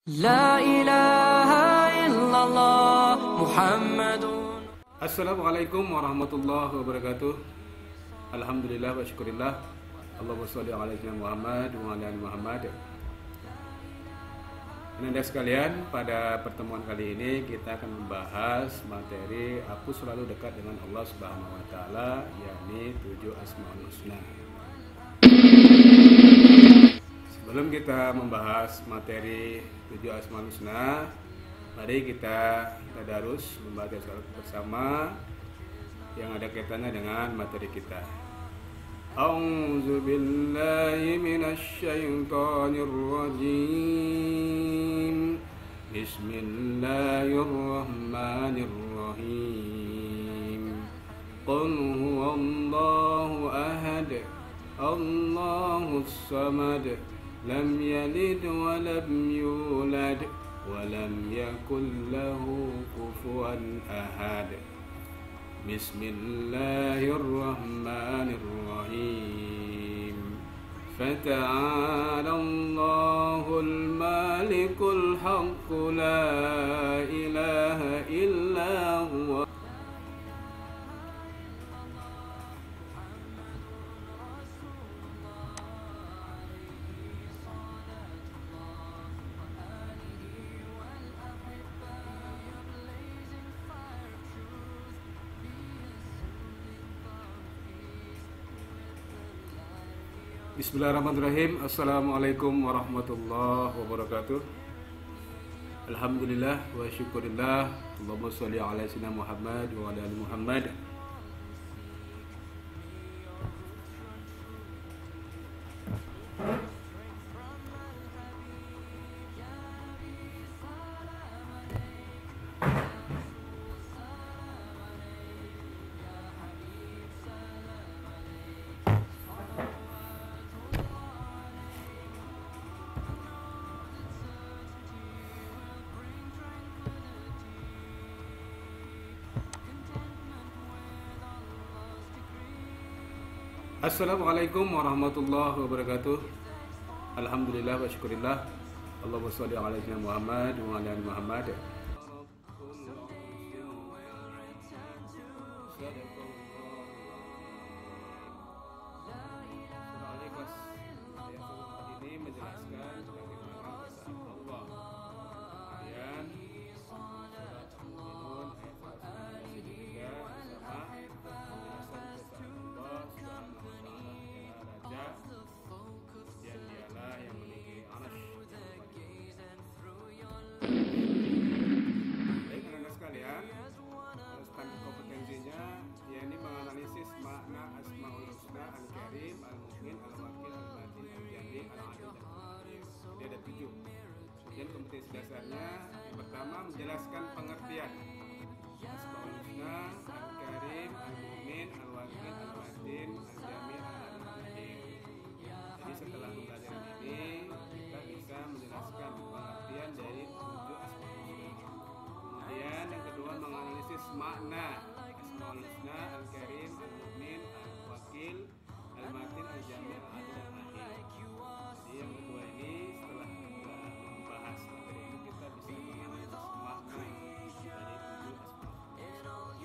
La ilaha illallah Muhammadun. Assalamualaikum warahmatullahi wabarakatuh. Alhamdulillah wa syukurillah. Allahumma sholli ala sayyidina Muhammad wa ala ali Muhammad. Anda sekalian, pada pertemuan kali ini kita akan membahas materi aku selalu dekat dengan Allah Subhanahu wa taala, yakni 7 Asmaul Husna. Sebelum kita membahas materi 7 Asmaul Husna, mari kita tadarus membaca surat bersama yang ada kaitannya dengan materi kita. A'udzu billahi minasy syaithanir rajim. Bismillahirrahmanirrahim. Qul huwallahu ahad. Allahus samad. Lam yalid wa lam yulad wa lam yakul lahu kufuwan ahad. Bismillahirrahmanirrahim. Fata'ala Allahul malikul haqq, la ilaha illa huwa. Bismillahirrahmanirrahim. Assalamualaikum warahmatullahi wabarakatuh. Alhamdulillah wa syukurillah. Allahumma sholli ala sayyidina Muhammad wa ala ali Muhammad. Assalamualaikum warahmatullahi wabarakatuh. Alhamdulillah wa syukurillah. Allahumma sholli ala sayyidina Muhammad wa ala ali Muhammad. Ini menjelaskan bagaimana keesaan Allah. Kemudian surat Al-Mu'minun ayat 193 bersama penjelasan keesaan Allah Subhanahu wa taala, Raja, dan dialah yang memiliki arsy. Baik anak-anak sekalian, standar kompetensinya yakni menganalisis makna Asmaul Husna Al-Karim, Al-Mu'min, Al-Wakil, Al-Matin, Al-Jami, Al-Adil, dan Al-Qadir. Jadi ada 7. Kemudian kompetensi dasarnya yang pertama menjelaskan pengertian Asmaul Husna Al-Karim, Al-Mu'min, Al-Wakil, Al-Matin, Al-Jami, Al-Adil, Al-Qadir. Jadi setelah pembelajaran ini kita bisa menjelaskan pengertian dari 7 Asmaul Husna. Kemudian yang kedua menganalisis makna Asmaul Husna Al-Karim, Al-Mu'min, Al-Wakil, Al-Matin, Al-Jami, Al-Adil, dan Al-Qadir. Jadi yang kedua ini setelah kita membahas materi ini kita bisa menganalisis makna dari 7 Asmaul Husna.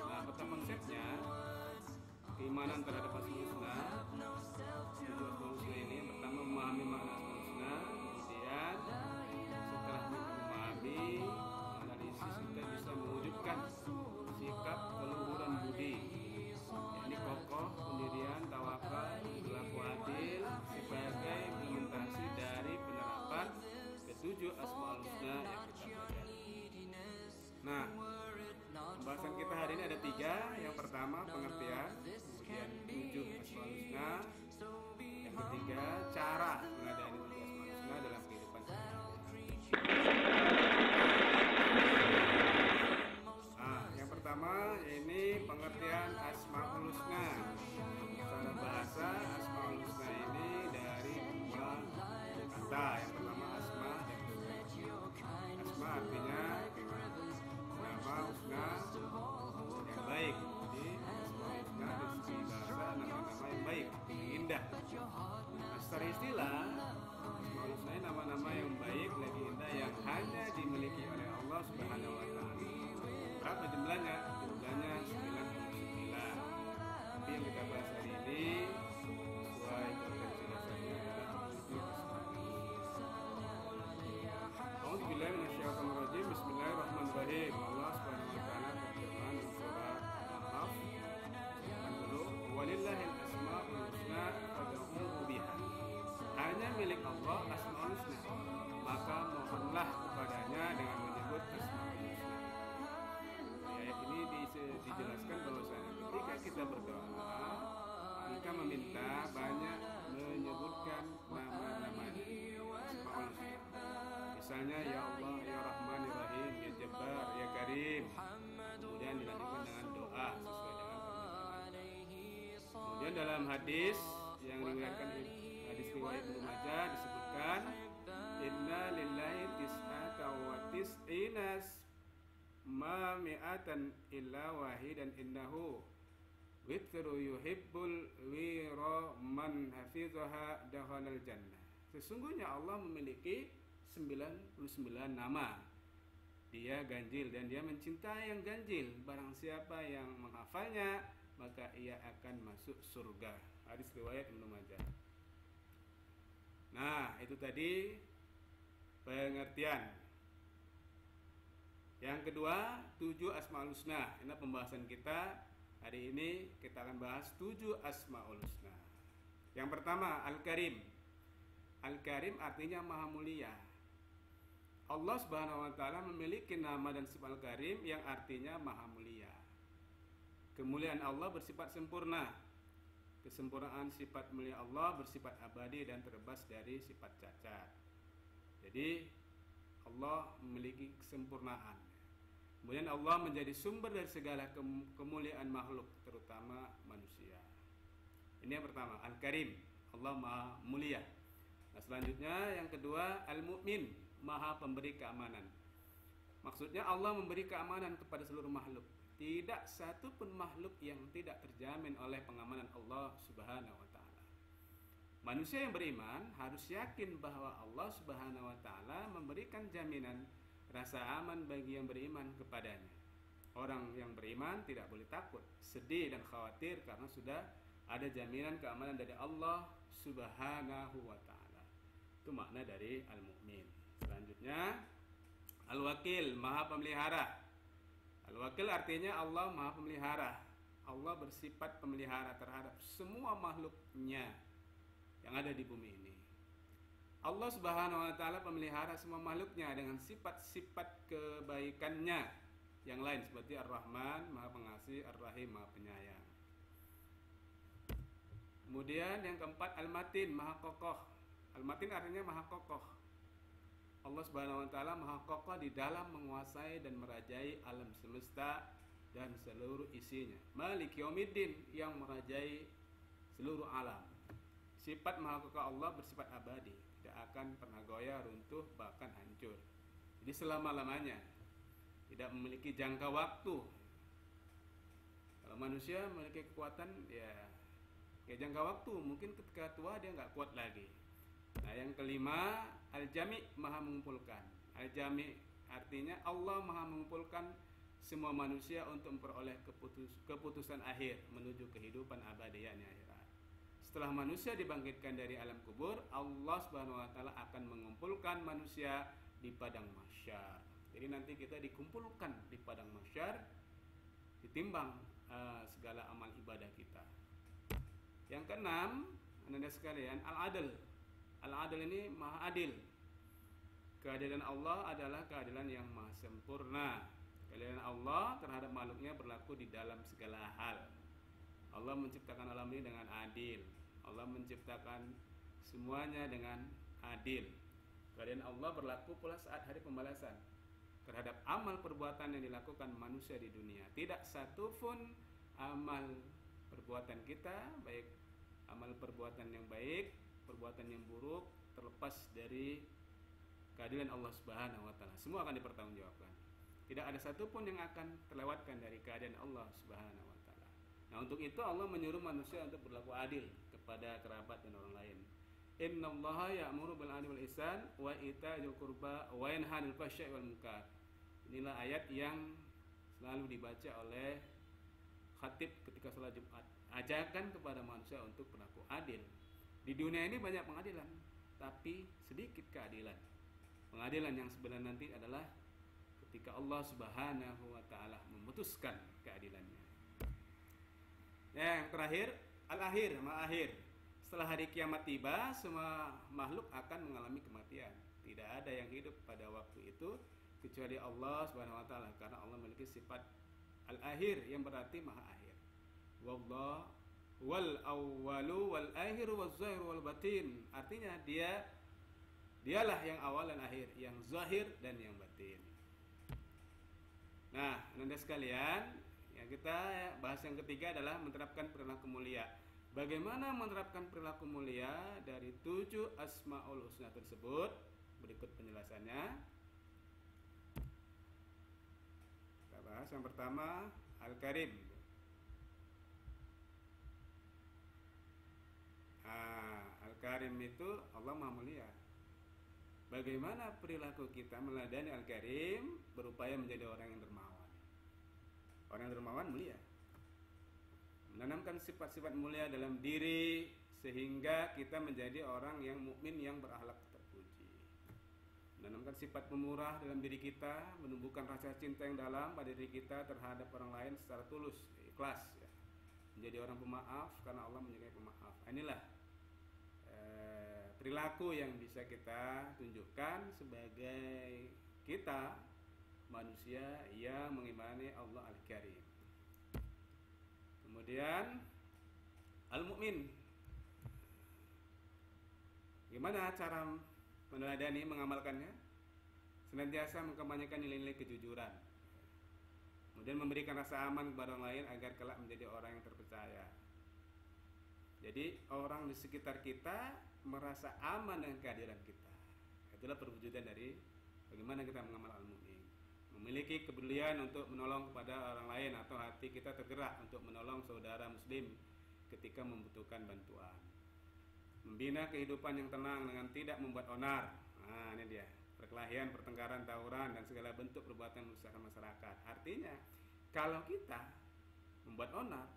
Nah, peta konsepnya keimanan terhadap Asmaul Husna. 7 Asmaul Husna ini yang pertama memahami makna Asmaul Husna. Kemudian setelah kita memahami, analisis kita bisa mewujudkan sikap keluhuran budi, yakni kokoh, pendirian, tawakal, berlaku adil sebagai implementasi dari penerapan ketujuh Asmaul Husna yang kita pelajari. Nah, pembahasan kita hari ini ada 3. Yang pertama pengertian, kemudian 7 Asmaul Husna, yang ketiga cara pengadaan 7 Asmaul Husna dalam kehidupan sehari-hari. Nah, yang pertama ini pengertian Asmaul Husna. Secara bahasa Asmaul Husna ini dari 2 kata. Yang pertama asma dan husna. Asma artinya nama, husna yang baik. Jadi Asmaul Husna dari segi bahasa nama-nama yang baik, yang indah. Nah, secara istilah Allah Subhanahu wa taala. Berapa jumlahnya? Jumlahnya 99. Tapi yang kita bahas hari ini sesuai potensi dasarnya adalah 7 asma. A'udzubillahi minasyaitonir rajim. Bismillahirrahmanirrahim. Allah Subhanahu wa taala berfirman dalam surah Al-A'raf ayat 10, "Walillahil asmaul husna fad'uuhu biha." Hanya milik Allah asmaul husna, maka mohonlah kepadanya dengan menyebut asmaul husna. Di ayat ini dijelaskan bahwasanya ketika kita berdoa, kita meminta banyak menyebutkan nama-namanya asmaul husna. Misalnya ya Allah, ya Rahman, ya Rahim, ya Jabbar, ya Karim. Kemudian dilanjutkan dengan doa sesuai dengan permintaan. Kemudian dalam hadis yang diriwayatkan hadis riwayat Ibnu Majah disebutkan inna lillahi tis'ata wa tis'inas ma mi'atan illa wahidan innahu witru yuhibbul wira man hafizaha dakhalal jannah. Sesungguhnya Allah memiliki 99 nama. Dia ganjil dan dia mencintai yang ganjil. Barang siapa yang menghafalnya, maka ia akan masuk surga. Hadis riwayat Ibnu Majah. Nah, itu tadi pengertian. Yang kedua, 7 Asmaul Husna. Ini pembahasan kita hari ini. Kita akan bahas 7 Asmaul Husna. Yang pertama, Al-Karim. Al-Karim artinya Maha Mulia. Allah Subhanahu wa taala memiliki nama dan sifat Al-Karim yang artinya Maha Mulia. Kemuliaan Allah bersifat sempurna. Kesempurnaan sifat mulia Allah bersifat abadi dan terbebas dari sifat cacat. Jadi Allah memiliki kesempurnaan. Kemudian Allah menjadi sumber dari segala kemuliaan makhluk, terutama manusia. Ini yang pertama, Al-Karim, Allah Maha Mulia. Nah, selanjutnya yang kedua, Al-Mu'min, Maha Pemberi keamanan. Maksudnya Allah memberi keamanan kepada seluruh makhluk. Tidak satu pun makhluk yang tidak terjamin oleh pengamanan Allah Subhanahu wa taala. Manusia yang beriman harus yakin bahwa Allah Subhanahu wa taala memberikan jaminan rasa aman bagi yang beriman kepadanya. Orang yang beriman tidak boleh takut, sedih dan khawatir karena sudah ada jaminan keamanan dari Allah Subhanahu wa taala. Itu makna dari Al-Mu'min. Selanjutnya Al-Wakil, Maha Pemelihara. Al-Wakil artinya Allah Maha Pemelihara. Allah bersifat pemelihara terhadap semua makhluknya yang ada di bumi ini. Allah Subhanahu wa taala pemelihara semua makhluknya dengan sifat-sifat kebaikannya yang lain seperti Ar-Rahman, Maha Pengasih, Ar-Rahim, Maha Penyayang. Kemudian yang keempat Al-Matin, Maha Kokoh. Al-Matin artinya Maha Kokoh. Allah Subhanahu wa taala Maha Kokoh di dalam menguasai dan merajai alam semesta dan seluruh isinya. Malik Yaumiddin, yang merajai seluruh alam. Sifat Maha Kokoh Allah bersifat abadi, tidak akan pernah goyah, runtuh, bahkan hancur. Jadi selama-lamanya, tidak memiliki jangka waktu. Kalau manusia memiliki kekuatan, ya kayak jangka waktu, mungkin ketika tua dia nggak kuat lagi. Nah, yang kelima Al-Jami', Maha Mengumpulkan. Al-Jami' artinya Allah Maha mengumpulkan semua manusia untuk memperoleh keputusan akhir menuju kehidupan abadi yang akhirat. Setelah manusia dibangkitkan dari alam kubur, Allah Subhanahu wa taala akan mengumpulkan manusia di padang mahsyar. Jadi nanti kita dikumpulkan di padang mahsyar, ditimbang segala amal ibadah kita. Yang keenam, Anda sekalian, Al-Adl. Al-Adl ini Maha Adil. Keadilan Allah adalah keadilan yang maha sempurna. Keadilan Allah terhadap makhluknya berlaku di dalam segala hal. Allah menciptakan alam ini dengan adil. Allah menciptakan semuanya dengan adil. Keadilan Allah berlaku pula saat hari pembalasan terhadap amal perbuatan yang dilakukan manusia di dunia. Tidak satu pun amal perbuatan kita, baik amal perbuatan yang baik, perbuatan yang buruk, terlepas dari keadilan Allah Subhanahu wa taala. Semua akan dipertanggungjawabkan. Tidak ada satupun yang akan terlewatkan dari keadilan Allah Subhanahu wa taala. Nah, untuk itu Allah menyuruh manusia untuk berlaku adil kepada kerabat dan orang lain. Innallaha ya'muru bil 'adli wal ihsan wa ita'il qurba wa yanha 'anil fahsya'i wal munkar. Inilah ayat yang selalu dibaca oleh khatib ketika sholat Jumat. Ajakan kepada manusia untuk berlaku adil. Di dunia ini banyak pengadilan, tapi sedikit keadilan. Pengadilan yang sebenarnya nanti adalah ketika Allah Subhanahu wa taala memutuskan keadilannya. Yang terakhir, al-akhir, akhir. Setelah hari kiamat tiba, semua makhluk akan mengalami kematian. Tidak ada yang hidup pada waktu itu kecuali Allah Subhanahu wa taala, karena Allah memiliki sifat al-akhir yang berarti maha akhir. Wallah wal awwalu wal akhiru waz zahiru wal batin. Artinya dialah yang awal dan akhir, yang zahir dan yang batin. Nah, Anda sekalian, yang kita bahas yang ketiga adalah menerapkan perilaku mulia. Bagaimana menerapkan perilaku mulia dari 7 Asmaul Husna tersebut? Berikut penjelasannya. Kita bahas yang pertama, Al-Karim. Al-Karim itu Allah Maha Mulia. Bagaimana perilaku kita meladani Al-Karim? Berupaya menjadi orang yang dermawan. Orang yang dermawan mulia, menanamkan sifat-sifat mulia dalam diri sehingga kita menjadi orang yang mukmin yang berakhlak terpuji. Menanamkan sifat pemurah dalam diri kita, menumbuhkan rasa cinta yang dalam pada diri kita terhadap orang lain secara tulus, ikhlas, ya. Menjadi orang pemaaf karena Allah menyukai pemaaf. Inilah perilaku yang bisa kita tunjukkan sebagai kita manusia yang mengimani Allah Al-Karim. Kemudian Al-Mu'min. Gimana cara meneladani, mengamalkannya? Senantiasa mengkampanyekan nilai-nilai kejujuran. Kemudian memberikan rasa aman kepada orang lain agar kelak menjadi orang yang terpercaya. Jadi orang di sekitar kita merasa aman dengan kehadiran kita. Itulah perwujudan dari bagaimana kita mengamal Al-Mu'min. Memiliki kepedulian untuk menolong kepada orang lain, atau hati kita tergerak untuk menolong saudara muslim ketika membutuhkan bantuan. Membina kehidupan yang tenang dengan tidak membuat onar. Nah, ini dia. Perkelahian, pertengkaran, tawuran, dan segala bentuk perbuatan merusak masyarakat. Artinya, kalau kita membuat onar,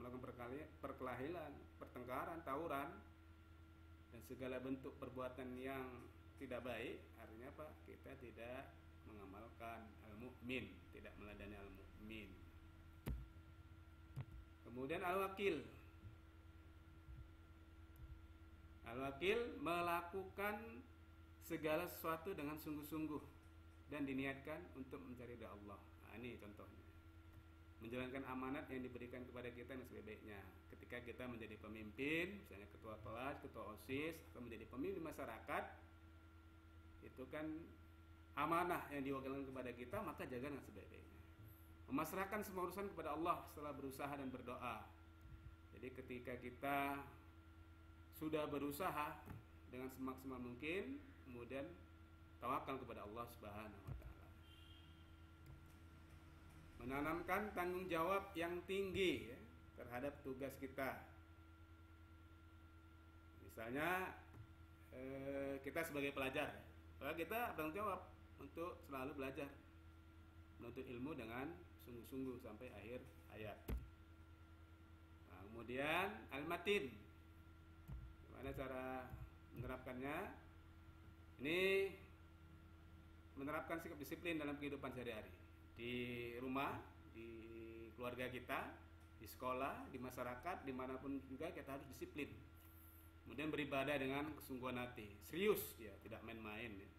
melakukan perkelahian, pertengkaran, tawuran, dan segala bentuk perbuatan yang tidak baik, artinya apa? Kita tidak mengamalkan Al-Mu'min, tidak meladani Al-Mu'min. Kemudian Al-Wakil. Al-Wakil melakukan segala sesuatu dengan sungguh-sungguh dan diniatkan untuk mencari ridha Allah. Nah, ini contohnya. Menjalankan amanat yang diberikan kepada kita yang sebaik-baiknya. Ketika kita menjadi pemimpin, misalnya ketua kelas, ketua OSIS, atau menjadi pemimpin masyarakat, itu kan amanah yang diwakilkan kepada kita, maka jaga dengan sebaik-baiknya. Memasrahkan semua urusan kepada Allah setelah berusaha dan berdoa. Jadi ketika kita sudah berusaha dengan semaksimal mungkin, kemudian tawakal kepada Allah Subhanahu wa taala. Menanamkan tanggung jawab yang tinggi, ya, terhadap tugas kita. Misalnya kita sebagai pelajar, kita bertanggung jawab untuk selalu belajar, menuntut ilmu dengan sungguh-sungguh sampai akhir hayat. Nah, kemudian Al-Matin. Gimana cara menerapkannya? Ini menerapkan sikap disiplin dalam kehidupan sehari-hari. Di rumah, di keluarga kita, di sekolah, di masyarakat, dimanapun juga kita harus disiplin. Kemudian beribadah dengan kesungguhan hati, serius dia, tidak main-main, ya.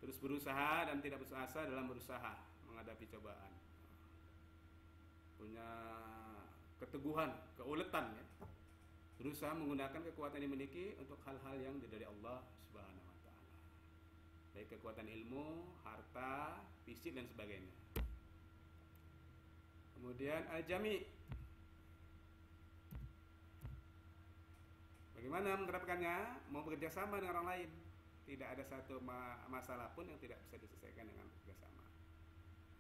Terus berusaha dan tidak putus asa dalam berusaha menghadapi cobaan. Punya keteguhan, keuletan, ya. Berusaha menggunakan kekuatan yang dimiliki untuk hal-hal yang dari Allah Subhanahu wa taala. Baik kekuatan ilmu, harta, fisik dan sebagainya. Kemudian Al-Jami. Bagaimana menerapkannya? Mau bekerja sama dengan orang lain. Tidak ada satu masalah pun yang tidak bisa diselesaikan dengan bekerjasama.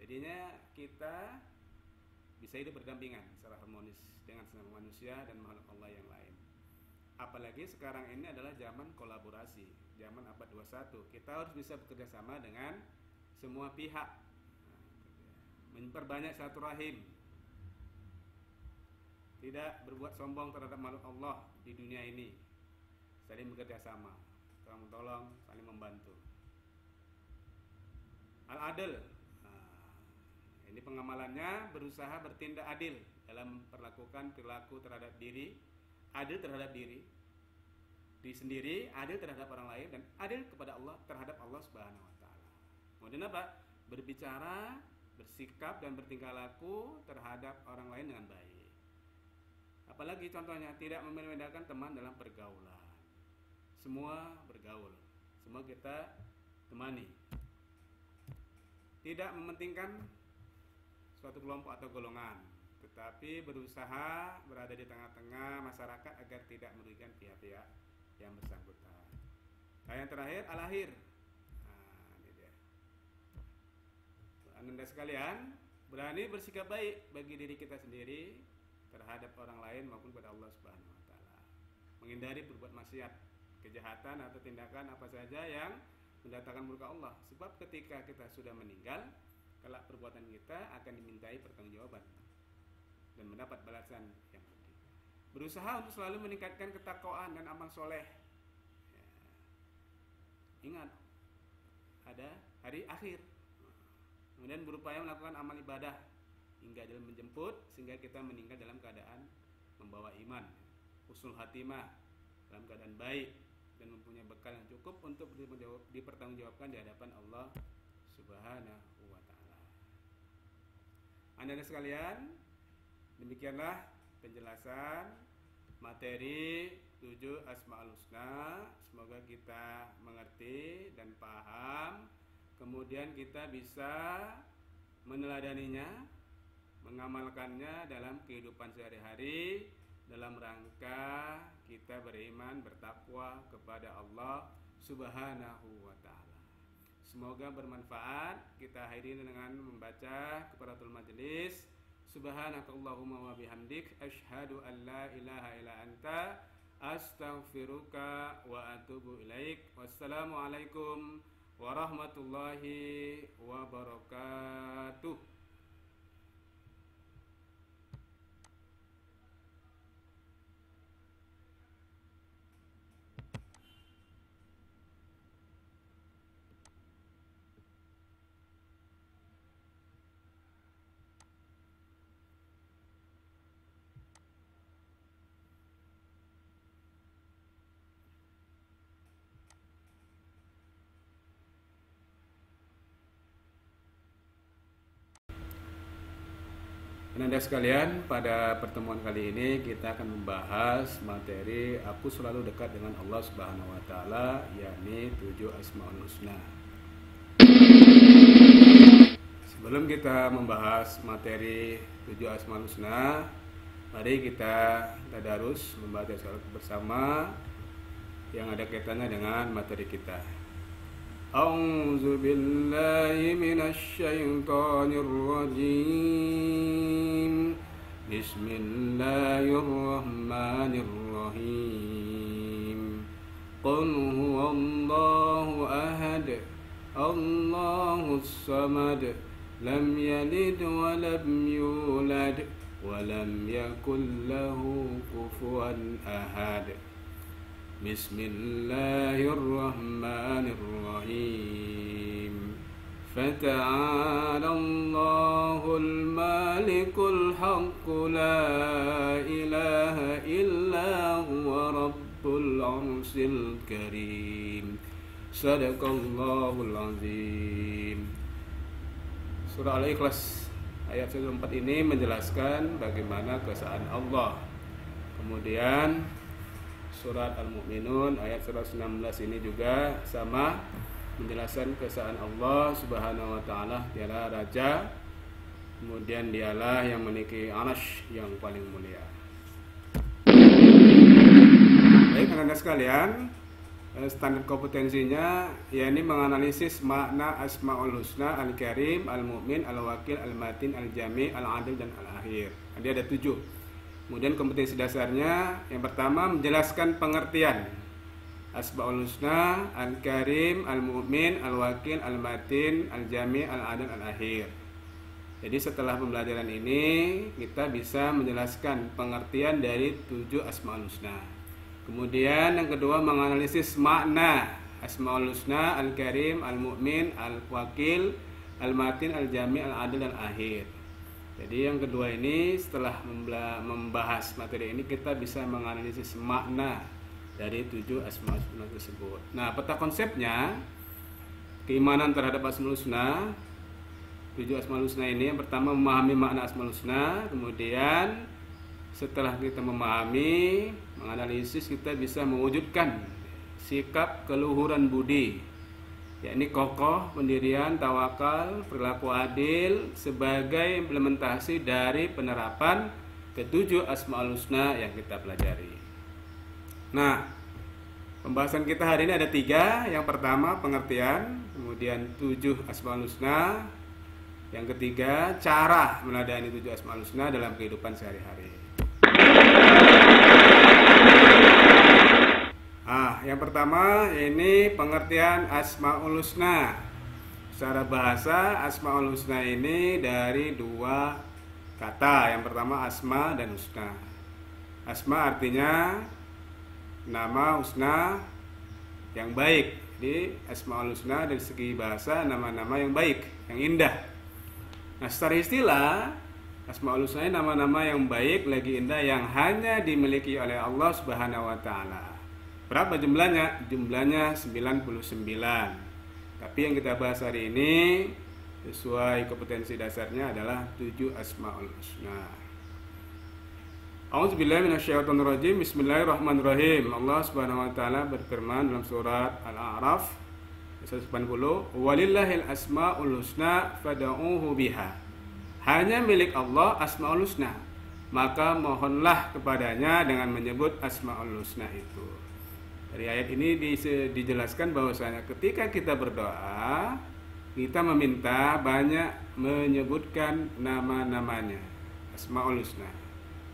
Jadinya kita bisa hidup berdampingan secara harmonis dengan sesama manusia dan makhluk Allah yang lain. Apalagi sekarang ini adalah zaman kolaborasi, zaman abad 21. Kita harus bisa bekerja sama dengan semua pihak, memperbanyak silaturahim, tidak berbuat sombong terhadap makhluk Allah di dunia ini, saling bekerja sama, tolong menolong, saling membantu. Al-adl, ini pengamalannya berusaha bertindak adil dalam perlakukan perilaku terhadap diri, adil terhadap diri sendiri, adil terhadap orang lain, dan adil kepada Allah, terhadap Allah Subhanahu wa taala. Kemudian apa? Berbicara, bersikap dan bertingkah laku terhadap orang lain dengan baik. Apalagi contohnya tidak membedakan teman dalam pergaulan. Semua bergaul, semua kita temani. Tidak mementingkan suatu kelompok atau golongan, tetapi berusaha berada di tengah-tengah masyarakat agar tidak merugikan pihak-pihak yang bersangkutan. Nah, yang terakhir, al-akhir. Ini dia. Anda sekalian, berani bersikap baik bagi diri kita sendiri, terhadap orang lain maupun kepada Allah Subhanahu wa taala. Menghindari berbuat maksiat, kejahatan atau tindakan apa saja yang mendatangkan murka Allah. Sebab ketika kita sudah meninggal, kelak perbuatan kita akan dimintai pertanggungjawaban dan mendapat balasan yang penting. Berusaha untuk selalu meningkatkan ketakwaan dan amal soleh. Ya. Ingat, ada hari akhir. Kemudian berupaya melakukan amal ibadah hingga dalam menjemput, sehingga kita meninggal dalam keadaan membawa iman, husnul khatimah, dalam keadaan baik, dan mempunyai bekal yang cukup untuk dipertanggungjawabkan di hadapan Allah Subhanahu wa taala. Anda sekalian, demikianlah penjelasan materi 7 Asmaul Husna. Semoga kita mengerti dan paham, kemudian kita bisa meneladaninya, mengamalkannya dalam kehidupan sehari-hari, dalam rangka kita beriman, bertakwa kepada Allah Subhanahu wa taala. Semoga bermanfaat. Kita akhiri dengan membaca kafaratul majelis. Subhanakallahumma wa bihamdik, asyhadu an la ilaha illa anta, astaghfiruka wa atubu ilaik. Wassalamualaikum warahmatullahi wabarakatuh. Anda sekalian, pada pertemuan kali ini kita akan membahas materi aku selalu dekat dengan Allah Subhanahu wa taala, yakni 7 Asmaul Husna. Sebelum kita membahas materi 7 Asmaul Husna, mari kita tadarus membaca salat bersama yang ada kaitannya dengan materi kita. A'udzu billahi minasy syaithanir rajim. Bismillahirrahmanirrahim. Qul huwallahu ahad, Allahus samad, lam yalid wa lam yulad wa lam yakul lahu kufuwan ahad. Bismillahirrahmanirrahim. Fata'alallahul malikul haqqu la ilaha illa huwa rabbul arsyil karim. Sadaqallahul azim. Surah Al-Ikhlas ayat 4 ini menjelaskan bagaimana keesaan Allah. Kemudian surat Al-Mu'minun ayat 116 ini juga sama, menjelaskan keesaan Allah Subhanahu wa taala. Dialah raja, kemudian dialah yang memiliki arsy yang paling mulia. Baik Anda sekalian, standar kompetensinya yakni menganalisis makna Asmaul Husna, Al-Karim, Al-Mu'min, Al-Wakil, Al-Matin, Al-Jami, Al-Adil dan Al-Akhir. Jadi ada 7. Kemudian kompetensi dasarnya yang pertama menjelaskan pengertian Asmaul Husna, Al-Karim, Al-Mu'min, Al-Wakil, Al-Matin, Al-Jami, Al-Adil, Al-Akhir. Jadi setelah pembelajaran ini kita bisa menjelaskan pengertian dari 7 Asmaul Husna. Kemudian yang kedua menganalisis makna Asmaul Husna, Al-Karim, Al-Mu'min, Al-Wakil, Al-Matin, Al-Jami, Al-Adil, Al-Akhir. Jadi yang kedua ini setelah membahas materi ini kita bisa menganalisis makna dari 7 Asmaul Husna tersebut. Nah, peta konsepnya keimanan terhadap Asmaul Husna, 7 Asmaul Husna ini yang pertama memahami makna Asmaul Husna, kemudian setelah kita memahami, menganalisis, kita bisa mewujudkan sikap keluhuran budi, yakni kokoh, pendirian, tawakal, perilaku adil sebagai implementasi dari penerapan ke-7 Asmaul Husna yang kita pelajari. Nah, pembahasan kita hari ini ada 3. Yang pertama pengertian, kemudian 7 Asmaul Husna. Yang ketiga cara meneladani 7 Asmaul Husna dalam kehidupan sehari-hari. Yang pertama ini pengertian Asmaul Husna. Secara bahasa Asmaul Husna ini dari 2 kata. Yang pertama asma dan husna. Asma artinya nama, husna yang baik. Jadi Asmaul Husna dari segi bahasa nama-nama yang baik, yang indah. Nah, secara istilah Asmaul Husna nama-nama yang baik lagi indah yang hanya dimiliki oleh Allah Subhanahu wa taala. Berapa jumlahnya? Jumlahnya 99. Tapi yang kita bahas hari ini sesuai kompetensi dasarnya adalah 7 Asmaul Husna. A'udzubillahi minasyaitonirrajim. Bismillahirrahmanirrahim. Allah Subhanahu wa taala berfirman dalam surat Al-A'raf 180, "Walillahil asmaul husna fad'uuhu biha." Hanya milik Allah Asmaul Husna, maka mohonlah kepadanya dengan menyebut Asmaul Husna itu. Dari ayat ini dijelaskan bahwasanya ketika kita berdoa, kita meminta banyak menyebutkan nama-namanya Asmaul Husna.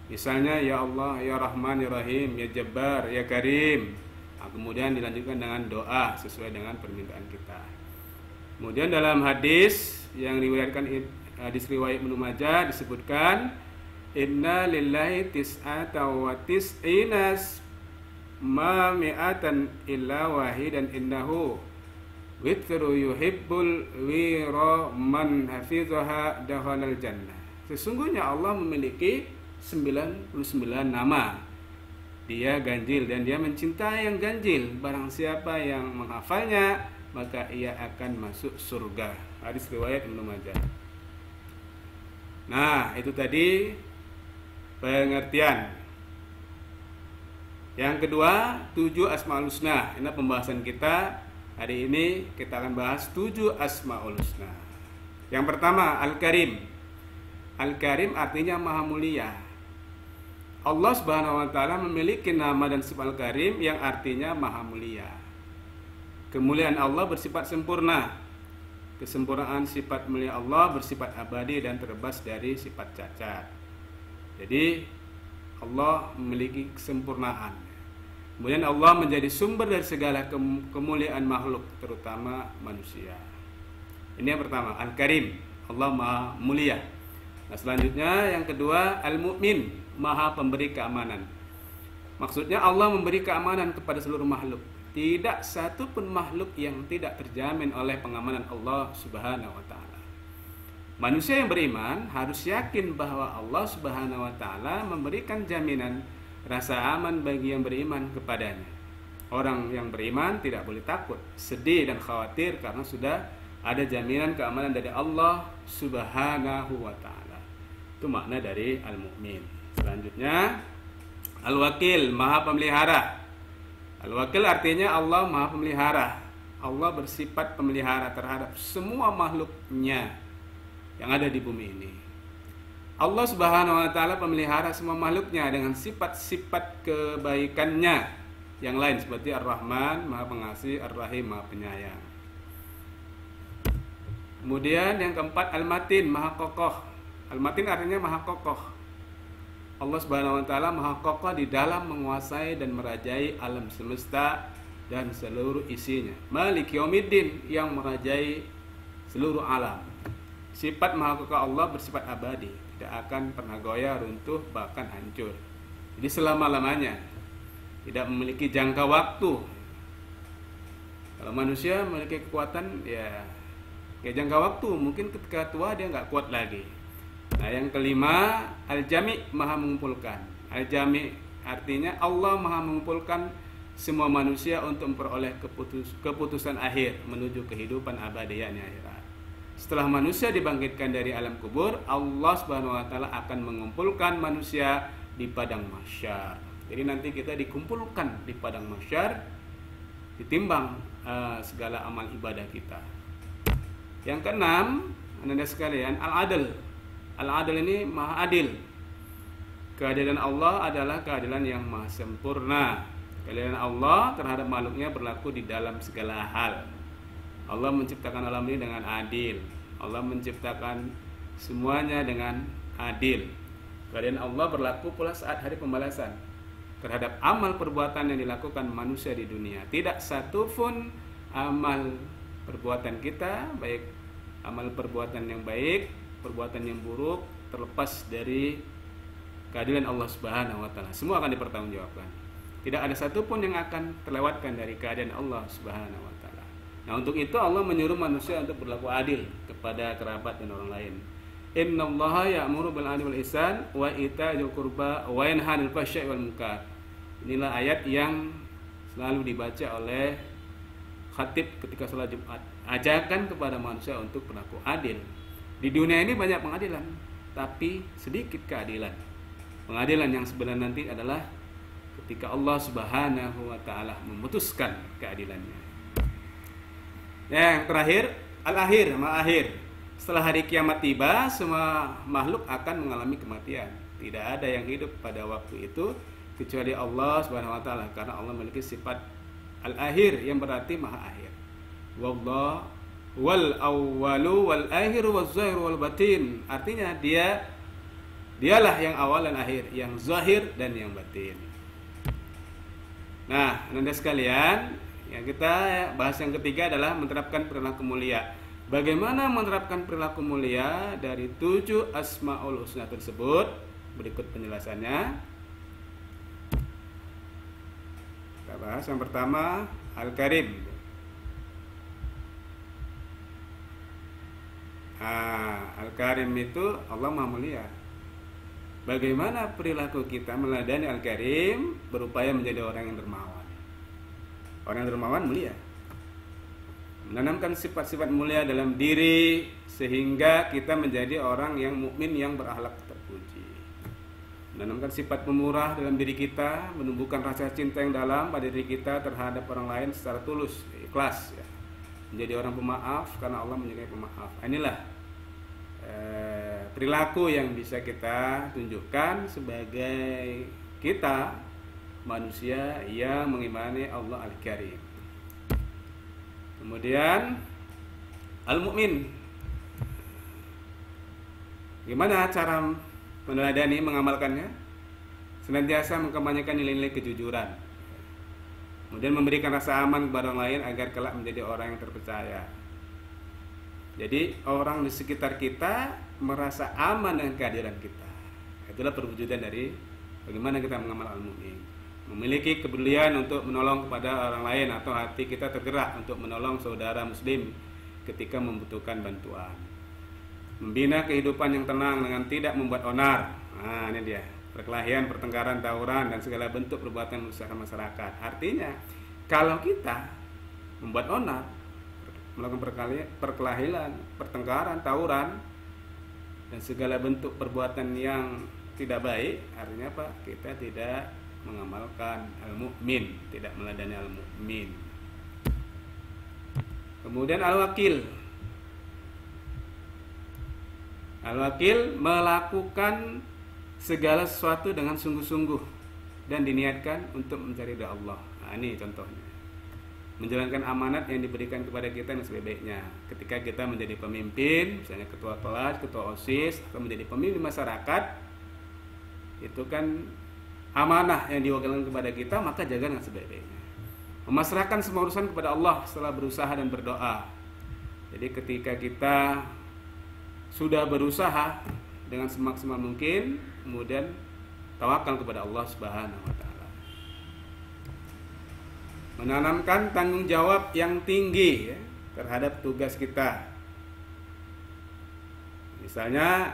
Misalnya ya Allah, ya Rahman, ya Rahim, ya Jabbar, ya Karim. Nah, kemudian dilanjutkan dengan doa sesuai dengan permintaan kita. Kemudian dalam hadis yang diriwayatkan hadis riwayat Ibnu Majah disebutkan inna lillahi tis'ata wa tis'inas ma mi'atan illa wahidan innahu witru yuhibbul wira man hafizaha dakhalal jannah. Sesungguhnya Allah memiliki 99 nama. Dia ganjil dan dia mencintai yang ganjil. Barang siapa yang menghafalnya, maka ia akan masuk surga. Hadis riwayat Ibnu Majah. Nah, itu tadi pengertian. Yang kedua, 7 Asmaul Husna. Ini pembahasan kita hari ini. Kita akan bahas 7 Asmaul Husna. Yang pertama, Al-Karim. Al-Karim artinya Maha Mulia. Allah Subhanahu wa taala memiliki nama dan sifat Al-Karim yang artinya Maha Mulia. Kemuliaan Allah bersifat sempurna. Kesempurnaan sifat mulia Allah bersifat abadi dan terbebas dari sifat cacat. Jadi Allah memiliki kesempurnaan. Kemudian Allah menjadi sumber dari segala kemuliaan makhluk, terutama manusia. Ini yang pertama, Al-Karim, Allah Maha Mulia. Nah, selanjutnya yang kedua, Al-Mu'min, Maha Pemberi Keamanan. Maksudnya Allah memberi keamanan kepada seluruh makhluk. Tidak satu pun makhluk yang tidak terjamin oleh pengamanan Allah Subhanahu wa taala. Manusia yang beriman harus yakin bahwa Allah Subhanahu wa taala memberikan jaminan rasa aman bagi yang beriman kepadanya. Orang yang beriman tidak boleh takut, sedih dan khawatir karena sudah ada jaminan keamanan dari Allah Subhanahu wa taala. Itu makna dari Al-Mu'min. Selanjutnya Al-Wakil, Maha Pemelihara. Al-Wakil artinya Allah Maha Pemelihara. Allah bersifat pemelihara terhadap semua makhluknya yang ada di bumi ini. Allah Subhanahu wa taala pemelihara semua makhluknya dengan sifat-sifat kebaikannya yang lain seperti Ar-Rahman, Maha Pengasih, Ar-Rahim, Maha Penyayang. Kemudian yang keempat Al-Matin, Maha Kokoh. Al-Matin artinya Maha Kokoh. Allah Subhanahu wa taala Maha Kokoh di dalam menguasai dan merajai alam semesta dan seluruh isinya. Malik Yaumiddin, yang merajai seluruh alam. Sifat Maha Kekal Allah bersifat abadi, tidak akan pernah goyah, runtuh, bahkan hancur. Jadi selama-lamanya, tidak memiliki jangka waktu. Kalau manusia memiliki kekuatan, ya jangka waktu, mungkin ketika tua dia nggak kuat lagi. Nah, yang kelima, Al-Jami', Maha mengumpulkan. Al-Jami' artinya Allah Maha mengumpulkan semua manusia untuk memperoleh keputusan akhir menuju kehidupan abadi, yakni akhirat. Setelah manusia dibangkitkan dari alam kubur, Allah Subhanahu wa taala akan mengumpulkan manusia di padang mahsyar. Jadi nanti kita dikumpulkan di padang mahsyar, ditimbang segala amal ibadah kita. Yang keenam, Anda sekalian, Al-Adl. Al-Adl ini Maha Adil. Keadilan Allah adalah keadilan yang maha sempurna. Keadilan Allah terhadap makhluknya berlaku di dalam segala hal. Allah menciptakan alam ini dengan adil. Allah menciptakan semuanya dengan adil. Keadilan Allah berlaku pula saat hari pembalasan terhadap amal perbuatan yang dilakukan manusia di dunia. Tidak satu pun amal perbuatan kita, baik amal perbuatan yang baik, perbuatan yang buruk, terlepas dari keadilan Allah Subhanahu wa taala. Semua akan dipertanggungjawabkan. Tidak ada satu pun yang akan terlewatkan dari keadilan Allah Subhanahu wa taala. Nah, untuk itu Allah menyuruh manusia untuk berlaku adil kepada kerabat dan orang lain. Innallaha ya'muru bil 'adli wal ihsan wa ita'il qurba wa yanha 'anil fahsya'i wal munkar. Inilah ayat yang selalu dibaca oleh khatib ketika sholat Jumat. Ajakan kepada manusia untuk berlaku adil. Di dunia ini banyak pengadilan, tapi sedikit keadilan. Pengadilan yang sebenarnya nanti adalah ketika Allah Subhanahu wa taala memutuskan keadilannya. Yang terakhir, al-akhir, ma'akhir. Setelah hari kiamat tiba, semua makhluk akan mengalami kematian. Tidak ada yang hidup pada waktu itu kecuali Allah Subhanahu wa taala, karena Allah memiliki sifat al-akhir yang berarti maha akhir. Wallah wal awwalu wal akhiru waz zahiru wal batin. Artinya dialah yang awal dan akhir, yang zahir dan yang batin. Nah, Anda sekalian, yang kita bahas yang ketiga adalah menerapkan perilaku mulia. Bagaimana menerapkan perilaku mulia dari 7 Asmaul Husna tersebut? Berikut penjelasannya. Kita bahas yang pertama, Al-Karim. Al-Karim itu Allah Maha Mulia. Bagaimana perilaku kita meladani Al-Karim? Berupaya menjadi orang yang dermawan. Orang yang dermawan mulia, menanamkan sifat-sifat mulia dalam diri sehingga kita menjadi orang yang mukmin yang berakhlak terpuji. Menanamkan sifat pemurah dalam diri kita, menumbuhkan rasa cinta yang dalam pada diri kita terhadap orang lain secara tulus, ikhlas, ya. Menjadi orang pemaaf karena Allah menyukai pemaaf. Inilah perilaku yang bisa kita tunjukkan sebagai kita manusia yang mengimani Allah Al-Karim. Kemudian Al-Mu'min. Gimana cara meneladani, mengamalkannya? Senantiasa mengkampanyekan nilai-nilai kejujuran. Kemudian memberikan rasa aman kepada orang lain agar kelak menjadi orang yang terpercaya. Jadi orang di sekitar kita merasa aman dengan kehadiran kita. Itulah perwujudan dari bagaimana kita mengamal Al-Mu'min. Memiliki kepedulian untuk menolong kepada orang lain, atau hati kita tergerak untuk menolong saudara muslim ketika membutuhkan bantuan. Membina kehidupan yang tenang dengan tidak membuat onar. Nah, ini dia. Perkelahian, pertengkaran, tawuran, dan segala bentuk perbuatan merusak masyarakat. Artinya, kalau kita membuat onar, melakukan perkelahian, pertengkaran, tawuran, dan segala bentuk perbuatan yang tidak baik, artinya apa? Kita tidak mengamalkan al-mu'min, tidak meladani al-mu'min. Kemudian al-wakil. Al-wakil melakukan segala sesuatu dengan sungguh-sungguh dan diniatkan untuk mencari ridha Allah. Nah, ini contohnya. Menjalankan amanat yang diberikan kepada kita yang sebaik-baiknya. Ketika kita menjadi pemimpin, misalnya ketua kelas, ketua OSIS, atau menjadi pemimpin masyarakat, itu kan amanah yang diwakilkan kepada kita, maka jaga dengan sebaik-baiknya. memasrahkan semua urusan kepada Allah setelah berusaha dan berdoa. Jadi ketika kita sudah berusaha dengan semaksimal mungkin, kemudian tawakal kepada Allah Subhanahu wa taala. Menanamkan tanggung jawab yang tinggi ya, terhadap tugas kita. Misalnya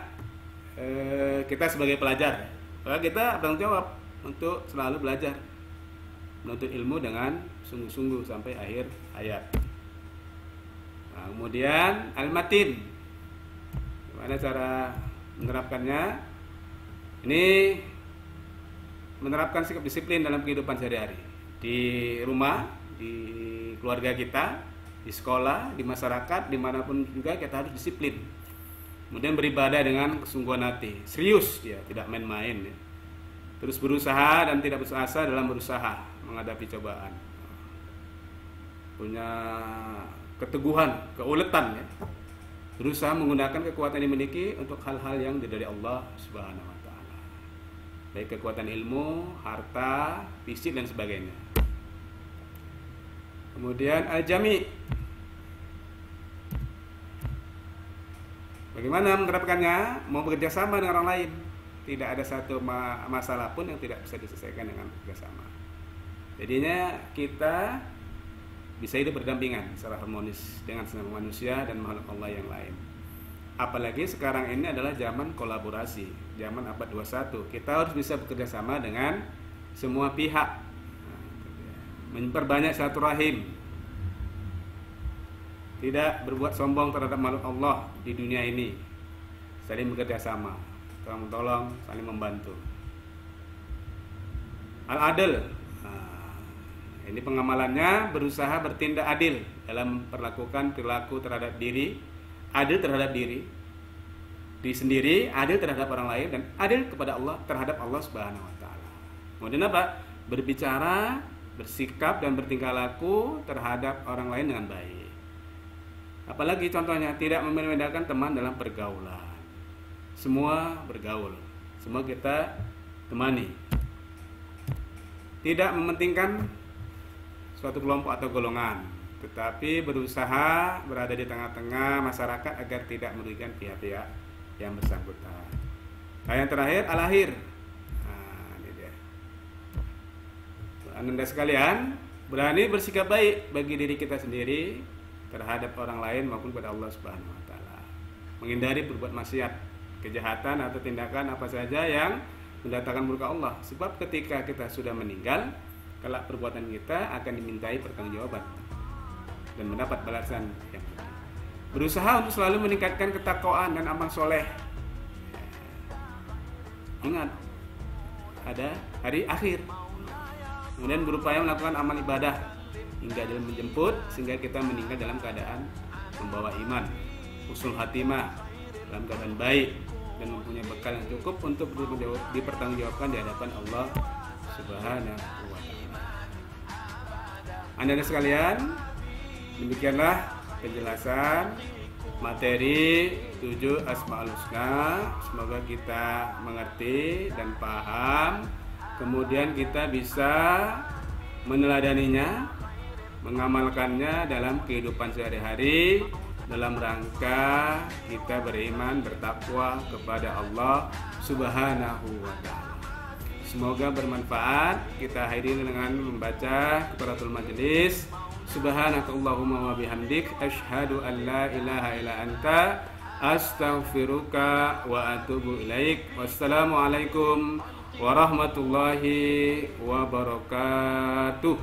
kita sebagai pelajar, maka kita tanggung jawab untuk selalu belajar, menuntut ilmu dengan sungguh-sungguh sampai akhir hayat. Nah, kemudian al-matin, gimana cara menerapkannya? Ini menerapkan sikap disiplin dalam kehidupan sehari-hari, di rumah, di keluarga kita, di sekolah, di masyarakat, dimanapun juga kita harus disiplin. Kemudian beribadah dengan kesungguhan hati, serius dia, tidak main-main ya. Terus berusaha dan tidak putus asa dalam berusaha menghadapi cobaan. Punya keteguhan, keuletan ya. Berusaha menggunakan kekuatan yang dimiliki untuk hal-hal yang dari Allah Subhanahu wa taala. Baik kekuatan ilmu, harta, fisik dan sebagainya. Kemudian al-jami'. Bagaimana menerapkannya? Mau bekerja sama dengan orang lain. Tidak ada satu masalah pun yang tidak bisa diselesaikan dengan bekerjasama. Jadinya kita bisa hidup berdampingan secara harmonis dengan sesama manusia dan makhluk Allah yang lain. Apalagi sekarang ini adalah zaman kolaborasi, zaman abad 21. Kita harus bisa bekerja sama dengan semua pihak, memperbanyak silaturahim, tidak berbuat sombong terhadap makhluk Allah di dunia ini, saling bekerja sama, tolong saling membantu. Al-adl, ini pengamalannya berusaha bertindak adil dalam perlakukan perilaku terhadap diri, adil terhadap diri sendiri, adil terhadap orang lain, dan adil kepada Allah terhadap Allah Subhanahu wa taala. Kemudian apa? Berbicara, bersikap dan bertingkah laku terhadap orang lain dengan baik. Apalagi contohnya tidak membedakan teman dalam pergaulan. Semua bergaul, semua kita temani. Tidak mementingkan suatu kelompok atau golongan, tetapi berusaha berada di tengah-tengah masyarakat agar tidak merugikan pihak-pihak yang bersangkutan. Nah, yang terakhir al-akhir. Nah, ini dia. Anda sekalian, berani bersikap baik bagi diri kita sendiri terhadap orang lain maupun kepada Allah Subhanahu wa taala. Menghindari berbuat maksiat, kejahatan atau tindakan apa saja yang mendatangkan murka Allah. Sebab ketika kita sudah meninggal, kelak perbuatan kita akan dimintai pertanggungjawaban dan mendapat balasan yang baik. Berusaha untuk selalu meningkatkan ketakwaan dan amal soleh. Ingat, ada hari akhir. Kemudian berupaya melakukan amal ibadah hingga dalam menjemput, sehingga kita meninggal dalam keadaan membawa iman, husnul khatimah, dalam keadaan baik, dan mempunyai bekal yang cukup untuk dipertanggungjawabkan di hadapan Allah Subhanahu wa taala. Anda sekalian, demikianlah penjelasan materi 7 Asmaul Husna. Semoga kita mengerti dan paham, kemudian kita bisa meneladaninya, mengamalkannya dalam kehidupan sehari-hari, dalam rangka kita beriman, bertakwa kepada Allah Subhanahu wa taala. Semoga bermanfaat. Kita akhiri dengan membaca Qur'atul Majlis. Subhanakallahumma wa bihamdik, asyhadu an la ilaha illa anta, astaghfiruka wa atubu ilaik. Wassalamualaikum warahmatullahi wabarakatuh.